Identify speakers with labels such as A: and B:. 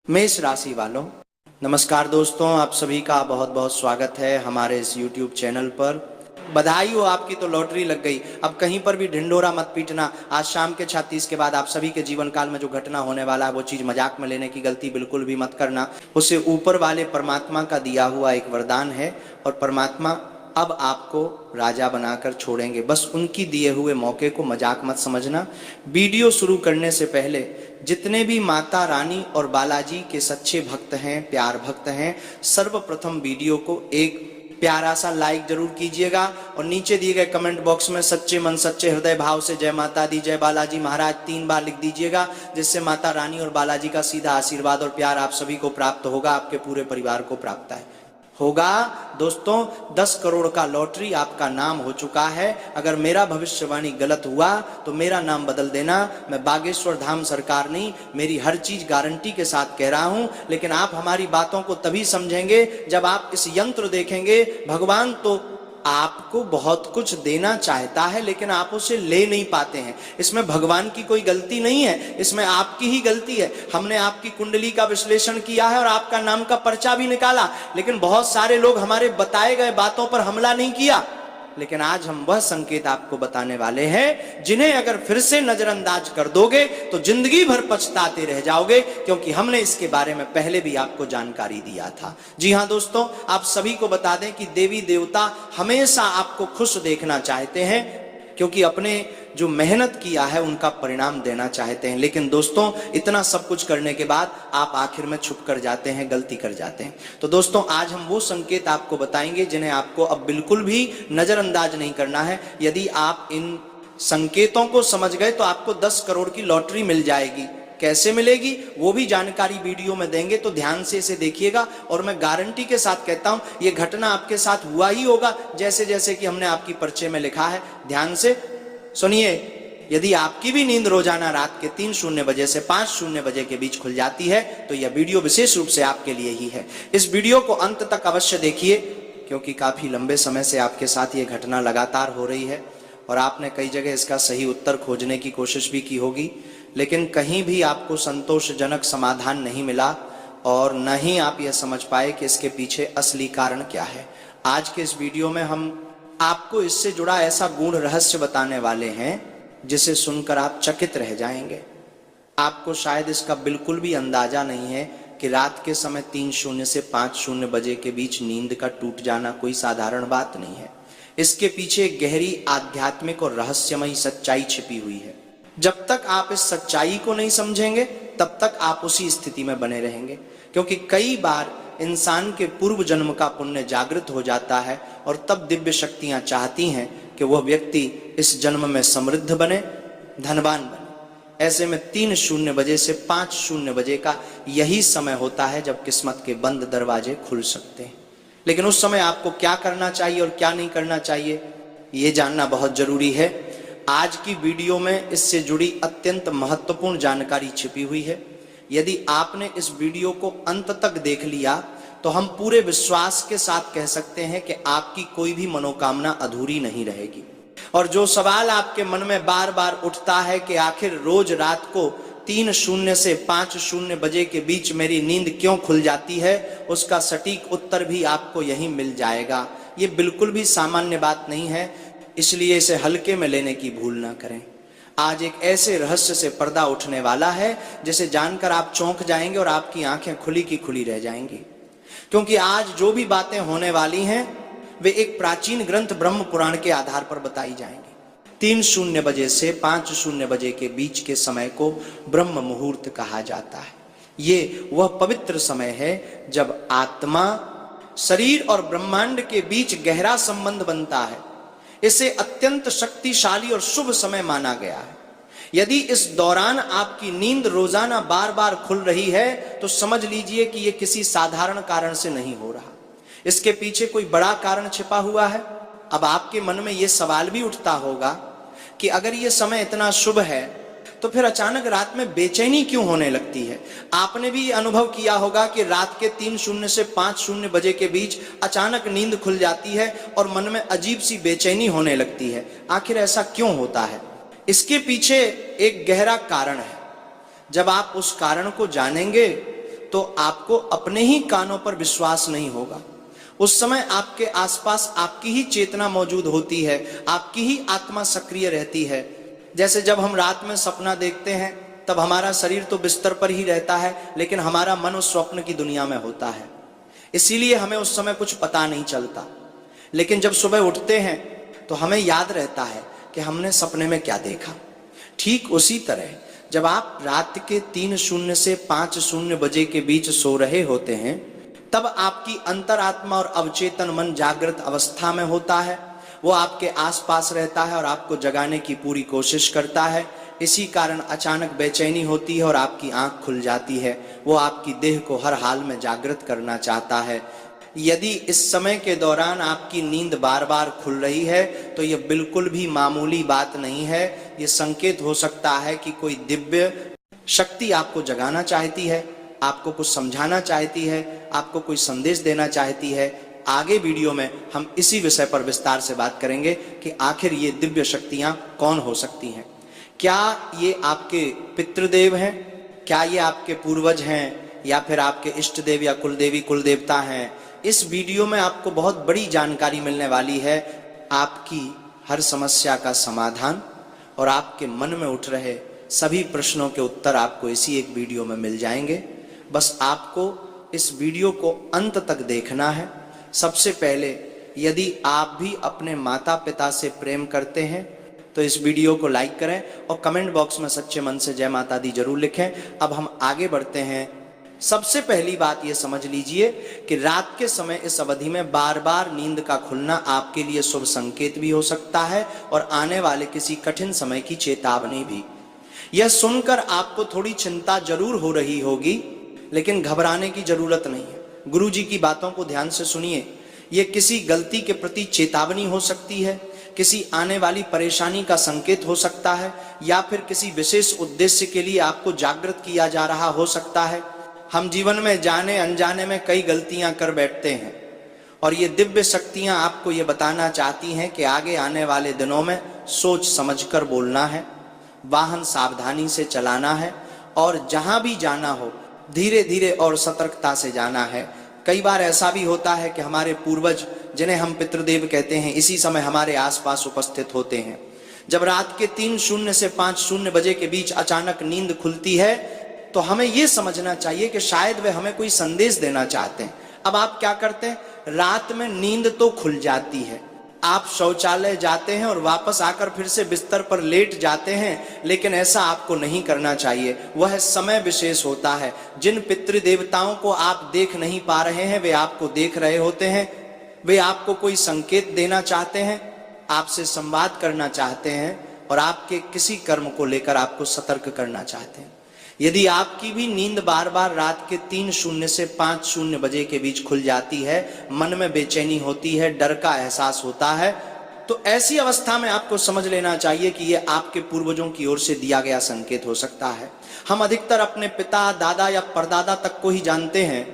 A: मेष राशि वालों, नमस्कार दोस्तों। आप सभी का बहुत बहुत स्वागत है हमारे इस YouTube चैनल पर। बधाई हो, आपकी तो लॉटरी लग गई। अब कहीं पर भी ढिंडोरा मत पीटना। आज शाम के 36 के बाद आप सभी के जीवन काल में जो घटना होने वाला है वो चीज़ मजाक में लेने की गलती बिल्कुल भी मत करना। उसे ऊपर वाले परमात्मा का दिया हुआ एक वरदान है और परमात्मा अब आपको राजा बनाकर छोड़ेंगे। बस उनकी दिए हुए मौके को मजाक मत समझना। वीडियो शुरू करने से पहले जितने भी माता रानी और बालाजी के सच्चे भक्त हैं, प्यार भक्त हैं, सर्वप्रथम वीडियो को एक प्यारा सा लाइक जरूर कीजिएगा और नीचे दिए गए कमेंट बॉक्स में सच्चे मन सच्चे हृदय भाव से जय माता दी, जय बालाजी महाराज 3 बार लिख दीजिएगा, जिससे माता रानी और बालाजी का सीधा आशीर्वाद और प्यार आप सभी को प्राप्त होगा, आपके पूरे परिवार को प्राप्त होगा। दोस्तों, 10 करोड़ का लॉटरी आपका नाम हो चुका है। अगर मेरा भविष्यवाणी गलत हुआ तो मेरा नाम बदल देना। मैं बागेश्वर धाम सरकार नहीं, मेरी हर चीज गारंटी के साथ कह रहा हूं। लेकिन आप हमारी बातों को तभी समझेंगे जब आप इस यंत्र देखेंगे। भगवान तो आपको बहुत कुछ देना चाहता है लेकिन आप उसे ले नहीं पाते हैं। इसमें भगवान की कोई गलती नहीं है, इसमें आपकी ही गलती है। हमने आपकी कुंडली का विश्लेषण किया है और आपका नाम का पर्चा भी निकाला, लेकिन बहुत सारे लोग हमारे बताए गए बातों पर हमला नहीं किया। लेकिन आज हम वह संकेत आपको बताने वाले हैं जिन्हें अगर फिर से नजरअंदाज कर दोगे तो जिंदगी भर पछताते रह जाओगे, क्योंकि हमने इसके बारे में पहले भी आपको जानकारी दिया था। जी हां दोस्तों, आप सभी को बता दें कि देवी देवता हमेशा आपको खुश देखना चाहते हैं, क्योंकि अपने जो मेहनत किया है उनका परिणाम देना चाहते हैं। लेकिन दोस्तों, इतना सब कुछ करने के बाद आप आखिर में छुप कर जाते हैं, गलती कर जाते हैं। तो दोस्तों, आज हम वो संकेत आपको बताएंगे जिन्हें आपको अब बिल्कुल भी नजरअंदाज नहीं करना है। यदि आप इन संकेतों को समझ गए तो आपको 10 करोड़ की लॉटरी मिल जाएगी। कैसे मिलेगी वो भी जानकारी वीडियो में देंगे, तो ध्यान से इसे देखिएगा। और मैं गारंटी के साथ कहता हूं ये घटना आपके साथ हुआ ही होगा, जैसे जैसे कि हमने आपकी पर्चे में लिखा है। ध्यान से सुनिए। यदि आपकी भी नींद रोजाना रात के 3:00 बजे से 5:00 बजे के बीच खुल जाती है तो यह वीडियो विशेष रूप से आपके लिए ही है। इस वीडियो को अंत तक अवश्य देखिए, क्योंकि काफी लंबे समय से आपके साथ ये घटना लगातार हो रही है और आपने कई जगह इसका सही उत्तर खोजने की कोशिश भी की होगी, लेकिन कहीं भी आपको संतोषजनक समाधान नहीं मिला और न ही आप यह समझ पाए कि इसके पीछे असली कारण क्या है। आज के इस वीडियो में हम आपको इससे जुड़ा ऐसा गूढ़ रहस्य बताने वाले हैं जिसे सुनकर आप चकित रह जाएंगे। आपको शायद इसका बिल्कुल भी अंदाजा नहीं है कि रात के समय 3:00 से 5:00 बजे के बीच नींद का टूट जाना कोई साधारण बात नहीं है। इसके पीछे एक गहरी आध्यात्मिक और रहस्यमयी सच्चाई छिपी हुई है। जब तक आप इस सच्चाई को नहीं समझेंगे तब तक आप उसी स्थिति में बने रहेंगे, क्योंकि कई बार इंसान के पूर्व जन्म का पुण्य जागृत हो जाता है और तब दिव्य शक्तियां चाहती हैं कि वह व्यक्ति इस जन्म में समृद्ध बने, धनवान बने। ऐसे में 3:00 बजे से 5:00 बजे का यही समय होता है जब किस्मत के बंद दरवाजे खुल सकते हैं। लेकिन उस समय आपको क्या करना चाहिए और क्या नहीं करना चाहिए ये जानना बहुत जरूरी है। आज की वीडियो में इससे जुड़ी अत्यंत महत्वपूर्ण जानकारी छिपी हुई है। यदि आपने इस वीडियो को अंत तक देख लिया तो हम पूरे विश्वास के साथ कह सकते हैं कि आपकी कोई भी मनोकामना अधूरी नहीं रहेगी। और जो सवाल आपके मन में बार बार उठता है कि आखिर रोज रात को 3:00 से 5:00 बजे के बीच मेरी नींद क्यों खुल जाती है, उसका सटीक उत्तर भी आपको यहीं मिल जाएगा। ये बिल्कुल भी सामान्य बात नहीं है, इसलिए इसे हल्के में लेने की भूल ना करें। आज एक ऐसे रहस्य से पर्दा उठने वाला है जिसे जानकर आप चौंक जाएंगे और आपकी आंखें खुली की खुली रह जाएंगी, क्योंकि आज जो भी बातें होने वाली हैं वे एक प्राचीन ग्रंथ ब्रह्म पुराण के आधार पर बताई जाएंगी। 3:00 बजे से 5:00 बजे के बीच के समय को ब्रह्म मुहूर्त कहा जाता है। ये वह पवित्र समय है जब आत्मा, शरीर और ब्रह्मांड के बीच गहरा संबंध बनता है। इसे अत्यंत शक्तिशाली और शुभ समय माना गया है। यदि इस दौरान आपकी नींद रोजाना बार बार खुल रही है तो समझ लीजिए कि यह किसी साधारण कारण से नहीं हो रहा, इसके पीछे कोई बड़ा कारण छिपा हुआ है। अब आपके मन में यह सवाल भी उठता होगा कि अगर यह समय इतना शुभ है तो फिर अचानक रात में बेचैनी क्यों होने लगती है। आपने भी अनुभव किया होगा कि रात के 3:00 से 5:00 बजे के बीच अचानक नींद खुल जाती है और मन में अजीब सी बेचैनी होने लगती है। आखिर ऐसा क्यों होता है? इसके पीछे एक गहरा कारण है। जब आप उस कारण को जानेंगे तो आपको अपने ही कानों पर विश्वास नहीं होगा। उस समय आपके आसपास आपकी ही चेतना मौजूद होती है, आपकी ही आत्मा सक्रिय रहती है। जैसे जब हम रात में सपना देखते हैं तब हमारा शरीर तो बिस्तर पर ही रहता है, लेकिन हमारा मन उस स्वप्न की दुनिया में होता है, इसीलिए हमें उस समय कुछ पता नहीं चलता। लेकिन जब सुबह उठते हैं तो हमें याद रहता है कि हमने सपने में क्या देखा। ठीक उसी तरह जब आप रात के 3:00 से 5:00 बजे के बीच सो रहे होते हैं, तब आपकी अंतरात्मा और अवचेतन मन जागृत अवस्था में होता है। वो आपके आसपास रहता है और आपको जगाने की पूरी कोशिश करता है। इसी कारण अचानक बेचैनी होती है और आपकी आंख खुल जाती है। वो आपकी देह को हर हाल में जागृत करना चाहता है। यदि इस समय के दौरान आपकी नींद बार बार खुल रही है तो ये बिल्कुल भी मामूली बात नहीं है। ये संकेत हो सकता है कि कोई दिव्य शक्ति आपको जगाना चाहती है, आपको कुछ समझाना चाहती है, आपको कोई संदेश देना चाहती है। आगे वीडियो में हम इसी विषय पर विस्तार से बात करेंगे कि आखिर ये दिव्य शक्तियां कौन हो सकती हैं। क्या ये आपके पितृदेव हैं, क्या ये आपके पूर्वज हैं, या फिर आपके इष्ट देव या कुलदेवी कुलदेवता हैं। इस वीडियो में आपको बहुत बड़ी जानकारी मिलने वाली है। आपकी हर समस्या का समाधान और आपके मन में उठ रहे सभी प्रश्नों के उत्तर आपको इसी एक वीडियो में मिल जाएंगे। बस आपको इस वीडियो को अंत तक देखना है। सबसे पहले, यदि आप भी अपने माता पिता से प्रेम करते हैं तो इस वीडियो को लाइक करें और कमेंट बॉक्स में सच्चे मन से जय माता दी जरूर लिखें। अब हम आगे बढ़ते हैं। सबसे पहली बात ये समझ लीजिए कि रात के समय इस अवधि में बार बार नींद का खुलना आपके लिए शुभ संकेत भी हो सकता है और आने वाले किसी कठिन समय की चेतावनी भी। यह सुनकर आपको थोड़ी चिंता जरूर हो रही होगी, लेकिन घबराने की जरूरत नहीं है। गुरु जी की बातों को ध्यान से सुनिए। यह किसी गलती के प्रति चेतावनी हो सकती है, किसी आने वाली परेशानी का संकेत हो सकता है, या फिर किसी विशेष उद्देश्य के लिए आपको जागृत किया जा रहा हो सकता है। हम जीवन में जाने अनजाने में कई गलतियां कर बैठते हैं और ये दिव्य शक्तियां आपको ये बताना चाहती हैं कि आगे आने वाले दिनों में सोच समझकर बोलना है, वाहन सावधानी से चलाना है और जहां भी जाना हो धीरे धीरे और सतर्कता से जाना है। कई बार ऐसा भी होता है कि हमारे पूर्वज, जिन्हें हम पितृदेव कहते हैं, इसी समय हमारे आसपास उपस्थित होते हैं। जब रात के 3:00 से 5:00 बजे के बीच अचानक नींद खुलती है तो हमें यह समझना चाहिए कि शायद वे हमें कोई संदेश देना चाहते हैं। अब आप क्या करते हैं, रात में नींद तो खुल जाती है, आप शौचालय जाते हैं और वापस आकर फिर से बिस्तर पर लेट जाते हैं, लेकिन ऐसा आपको नहीं करना चाहिए। वह समय विशेष होता है। जिन पितृदेवताओं को आप देख नहीं पा रहे हैं वे आपको देख रहे होते हैं। वे आपको कोई संकेत देना चाहते हैं, आपसे संवाद करना चाहते हैं और आपके किसी कर्म को लेकर आपको सतर्क करना चाहते हैं। यदि आपकी भी नींद बार बार रात के 3:00 से 5:00 बजे के बीच खुल जाती है, मन में बेचैनी होती है, डर का एहसास होता है, तो ऐसी अवस्था में आपको समझ लेना चाहिए कि यह आपके पूर्वजों की ओर से दिया गया संकेत हो सकता है। हम अधिकतर अपने पिता, दादा या परदादा तक को ही जानते हैं,